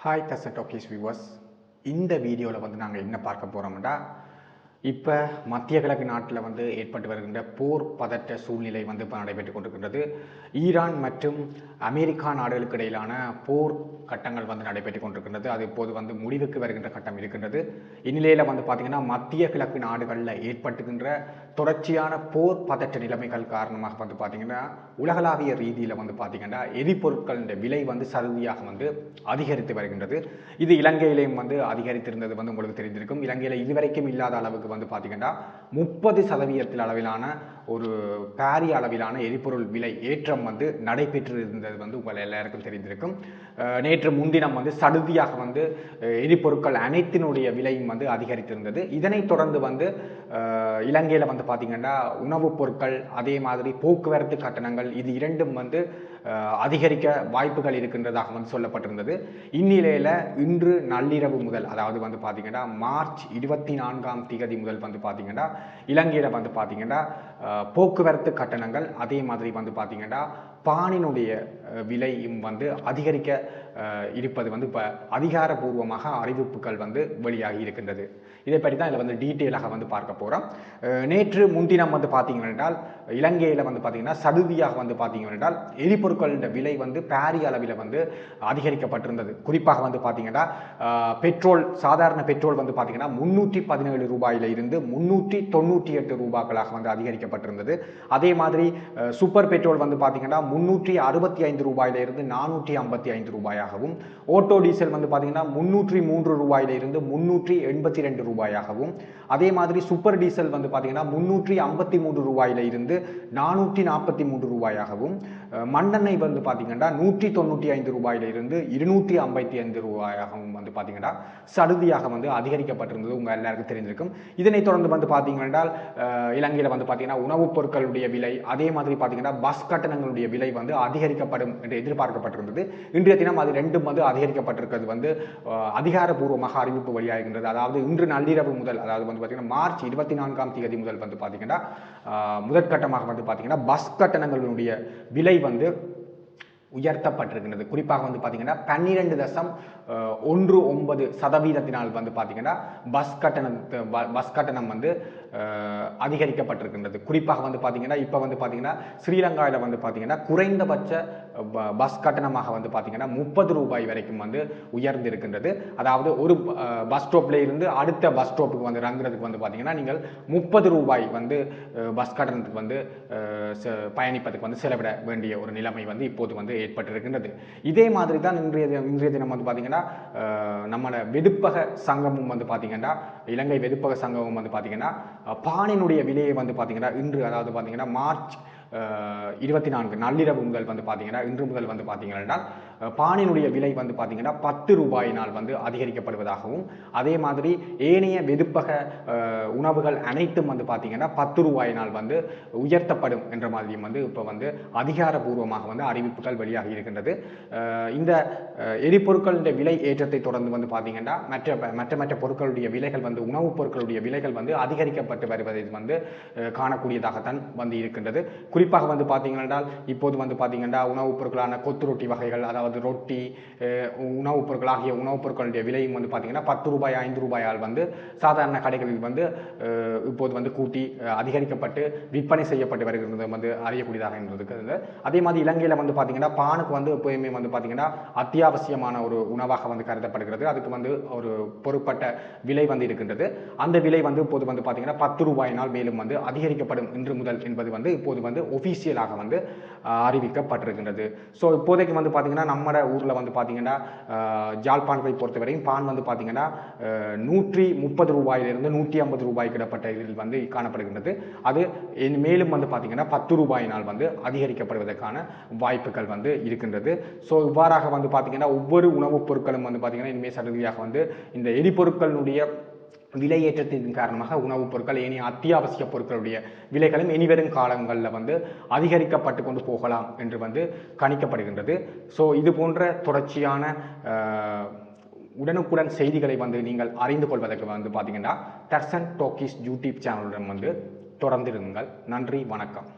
Hi Dasun talkies viewers. இந்த வீடியோவில் வந்து நாங்கள் என்ன பார்க்க போகிறோம்னா, இப்போ மத்திய கிழக்கு நாட்டில் வந்து ஏற்பட்டு வருகின்ற போர் பதற்ற சூழ்நிலை வந்து இப்போ நடைபெற்று கொண்டிருக்கின்றது. ஈரான் மற்றும் அமெரிக்கா நாடுகளுக்கு இடையிலான போர் கட்டங்கள் வந்து நடைபெற்று கொண்டிருக்கின்றது. அது இப்போது வந்து முடிவுக்கு வருகின்ற கட்டம் இருக்கின்றது. இந்நிலையில் வந்து பார்த்திங்கன்னா மத்திய கிழக்கு நாடுகளில் ஏற்பட்டுகின்ற தொடர்ச்சியான போர் பதற்ற நிலைமைகள் காரணமாக வந்து பார்த்திங்கன்னா உலகளாவிய ரீதியில் வந்து பார்த்திங்கன்னா எரிபொருட்களின் விலை வந்து சலுகையாக வந்து அதிகரித்து வருகின்றது. இது இலங்கையிலேயும் வந்து அதிகரித்திருந்தது வந்து உங்களுக்கு தெரிந்திருக்கும். இலங்கையில் இதுவரைக்கும் இல்லாத அளவுக்கு வந்து பார்த்திங்கன்னா 30% அளவிலான ஒரு பாரிய அளவிலான எரிபொருள் விலை ஏற்றம் வந்து நடைபெற்று இருந்தது வந்து உங்கள் எல்லாருக்கும் தெரிந்திருக்கும். நேற்று முன்தினம் வந்து சடுதியாக வந்து எரிபொருட்கள் அனைத்தினுடைய விலையும் வந்து அதிகரித்திருந்தது. இதனைத் தொடர்ந்து வந்து இலங்கையில் வந்து பார்த்திங்கன்னா உணவுப் பொருட்கள் அதே மாதிரி போக்குவரத்து கட்டணங்கள் இது இரண்டும் வந்து அதிகரிக்க வாய்ப்புகள் இருக்கின்றதாக வந்து சொல்லப்பட்டிருந்தது. இந்நிலையில் இன்று நள்ளிரவு முதல், அதாவது வந்து பார்த்திங்கன்னா மார்ச் 24 முதல் வந்து பார்த்திங்கன்னா இலங்கையில் வந்து பார்த்திங்கன்னா போக்குவரத்து கட்டணங்கள் அதே மாதிரி வந்து பார்த்திங்கன்னா பானினுடைய விலையும் வந்து அதிகரிக்க இருப்பது வந்து இப்போ அதிகாரப்பூர்வமாக அறிவிப்புகள் வந்து வெளியாகி இருக்கின்றது. இதை பற்றி தான் இதில் வந்து டீட்டெயிலாக வந்து பார்க்க போகிறோம். நேற்று முன்தினம் வந்து பார்த்தீங்க என்றால் இலங்கையில் வந்து பார்த்திங்கன்னா சடுதியாக வந்து பார்த்தீங்க என்றால் எரிபொருட்களின் விலை வந்து பாரிய அளவில் வந்து அதிகரிக்கப்பட்டிருந்தது. குறிப்பாக வந்து பார்த்திங்கன்னா பெட்ரோல், சாதாரண பெட்ரோல் வந்து பார்த்திங்கன்னா 317 ரூபாயில இருந்து 398 ரூபாய்களாக வந்து அதிகரிக்கப்பட்டிருந்தது. அதே மாதிரி சூப்பர் பெட்ரோல் வந்து பார்த்திங்கன்னா 365 ரூபாயில இருந்து 455 ரூபாயாகவும், ஓட்டோ டீசல் வந்து பார்த்திங்கன்னா 303 ரூபாயில இருந்து 382 ரூபாயாகவும், அதே மாதிரி சூப்பர் டீசல் வந்து பார்த்திங்கன்னா 353 ரூபாயில இருந்து 443 ரூபாயாகவும், மண்ணெண்ணெய் வந்து பார்த்திங்கன்னா 195 ரூபாயில இருந்து 255 ரூபாயாகவும் வந்து பார்த்திங்கன்னா சடுதியாக வந்து அதிகரிக்கப்பட்டிருந்தது உங்கள் எல்லாருக்கும் தெரிஞ்சிருக்கும். இதனைத் தொடர்ந்து வந்து பார்த்தீங்கன்னா இலங்கையில் வந்து பார்த்தீங்கன்னா உணவுப் பொருட்களுடைய விலை அதே மாதிரி பார்த்தீங்கன்னா பஸ் கட்டணங்களுடைய விலை வந்து அதிகரிக்கப்படும் என்று எதிர்பார்க்கப்பட்டிருந்தது. இன்றைய தினம் அது ரெண்டும் வந்து அதிகரிக்கப்பட்டிருக்கிறது வந்து அதிகாரப்பூர்வமாக அறிவிப்பு வெளியாகின்றது. அதாவது இன்று நள்ளிரவு முதல், அதாவது வந்து பார்த்தீங்கன்னா மார்ச் 24 முதல் வந்து பார்த்தீங்கன்னா முதற்கட்டமாக வந்து பார்த்தீங்கன்னா பஸ் கட்டணங்களுடைய விலை வந்து உயர்த்தப்பட்டிருக்கின்றது. குறிப்பாக வந்து பார்த்தீங்கன்னா 12.19% வந்து பார்த்தீங்கன்னா பஸ் கட்டணம் வந்து அதிகரிக்கப்பட்டிருக்கின்றது. குறிப்பாக வந்து பார்த்தீங்கன்னா இப்போ வந்து பார்த்தீங்கன்னா ஸ்ரீலங்காவில் வந்து பார்த்தீங்கன்னா குறைந்தபட்ச பஸ் கட்டணமாக வந்து பார்த்தீங்கன்னா 30 ரூபாய் வரைக்கும் வந்து உயர்ந்திருக்கின்றது. அதாவது ஒரு பஸ் ஸ்டாப்ல இருந்து அடுத்த பஸ் ஸ்டாப்புக்கு வந்து இறங்குறதுக்கு வந்து பார்த்தீங்கன்னா நீங்கள் 30 ரூபாய் வந்து பஸ் கட்டணத்துக்கு வந்து பயணிப்பதற்கு வந்து செலவிட வேண்டிய ஒரு நிலைமை வந்து இப்போது வந்து ஏற்பட்டிருக்கின்றது. இதே மாதிரி தான் இன்றைய தினம் வந்து பார்த்தீங்கன்னா நம்மளோட வெதுப்பக சங்கமும் வந்து பார்த்தீங்கன்னா இலங்கை வெதுப்பக சங்கமும் வந்து பார்த்தீங்கன்னா பானினுடைய விலையை வந்து பார்த்தீங்கன்னா இன்று, அதாவது பார்த்தீங்கன்னா மார்ச் 24 நள்ளிரவு முதல் வந்து பார்த்தீங்கன்னா இன்று முதல் வந்து பார்த்தீங்கன்னா பானினுடைய விலை வந்து பார்த்தீங்கன்னா 10 ரூபாயினால் வந்து அதிகரிக்கப்படுவதாகவும், அதே மாதிரி ஏனைய வெதுப்பக உணவுகள் அனைத்தும் வந்து பார்த்தீங்கன்னா 10 ரூபாயினால் வந்து உயர்த்தப்படும் என்ற மாதிரியும் வந்து இப்போ வந்து அதிகாரப்பூர்வமாக வந்து அறிவிப்புகள் வெளியாகி இருக்கின்றது. இந்த எரிபொருட்களுடைய விலை ஏற்றத்தை தொடர்ந்து வந்து பார்த்தீங்கன்னா மற்ற பொருட்களுடைய விலைகள் வந்து உணவுப் பொருட்களுடைய விலைகள் வந்து அதிகரிக்கப்பட்டு வருவதை வந்து காணக்கூடியதாகத்தான் வந்து இருக்கின்றது. குறிப்பாக வந்து பார்த்தீங்கன்னா இப்போது வந்து பார்த்தீங்கன்னா உணவுப் பொருட்களான கொத்து ரொட்டி வகைகள், அதாவது ரொட்டி, உணவுப் பொருட்கள் ஆகிய உணவுப் பொருட்களுடைய விலையும் வந்து பார்த்தீங்கன்னா 10 ரூபாய் 5 ரூபாயால் வந்து சாதாரண கடைகளில் வந்து இப்போது வந்து கூட்டி அதிகரிக்கப்பட்டு விற்பனை செய்யப்பட்டு வருகிறது வந்து அறியக்கூடியதாக இருந்தது. அதே மாதிரி இலங்கையில் வந்து பார்த்தீங்கன்னா பானுக்கு வந்து எப்போயுமே வந்து பார்த்தீங்கன்னா அத்தியாவசியமான ஒரு உணவாக வந்து கருதப்படுகிறது. அதுக்கு வந்து ஒரு பொருட்பட்ட விலை வந்து இருக்கின்றது. அந்த விலை வந்து இப்போது வந்து பார்த்தீங்கன்னா 10 ரூபாயினால் மேலும் வந்து அதிகரிக்கப்படும் இன்று முதல் என்பது வந்து இப்போது வந்து ஒஃபீஷியலாக வந்து அறிவிக்கப்பட்டிருக்கின்றது. ஸோ இப்போதைக்கு வந்து பார்த்தீங்கன்னா நம்ம ஊரில் வந்து பார்த்தீங்கன்னா ஜாழ்ப்பாணத்தை பொறுத்தவரையும் பான் வந்து பார்த்தீங்கன்னா 130 ரூபாயிலிருந்து 150 ரூபாய்க்கு இடப்பட்ட இதில் வந்து காணப்படுகின்றது. அது மேலும் வந்து பார்த்தீங்கன்னா 10 ரூபாயினால் வந்து அதிகரிக்கப்படுவதற்கான வாய்ப்புகள் வந்து இருக்கின்றது. ஸோ இவ்வாறாக வந்து பார்த்தீங்கன்னா ஒவ்வொரு உணவுப் பொருட்களும் வந்து பார்த்தீங்கன்னா இனிமேல் சலுகையாக வந்து இந்த எரிபொருட்களுடைய விலையேற்றத்தின் காரணமாக உணவுப் பொருட்கள் ஏனைய அத்தியாவசிய பொருட்களுடைய விலைகளும் இனிவரும் காலங்களில் வந்து அதிகரிக்கப்பட்டு கொண்டு போகலாம் என்று வந்து கணிக்கப்படுகின்றது. ஸோ இது போன்ற தொடர்ச்சியான உடனுக்குடன் செய்திகளை வந்து நீங்கள் அறிந்து கொள்வதற்கு வந்து பார்த்தீங்கன்னா டர்சன் டாக்கீஸ் யூடியூப் சேனலுடன் வந்து தொடர்ந்திருங்கள். நன்றி, வணக்கம்.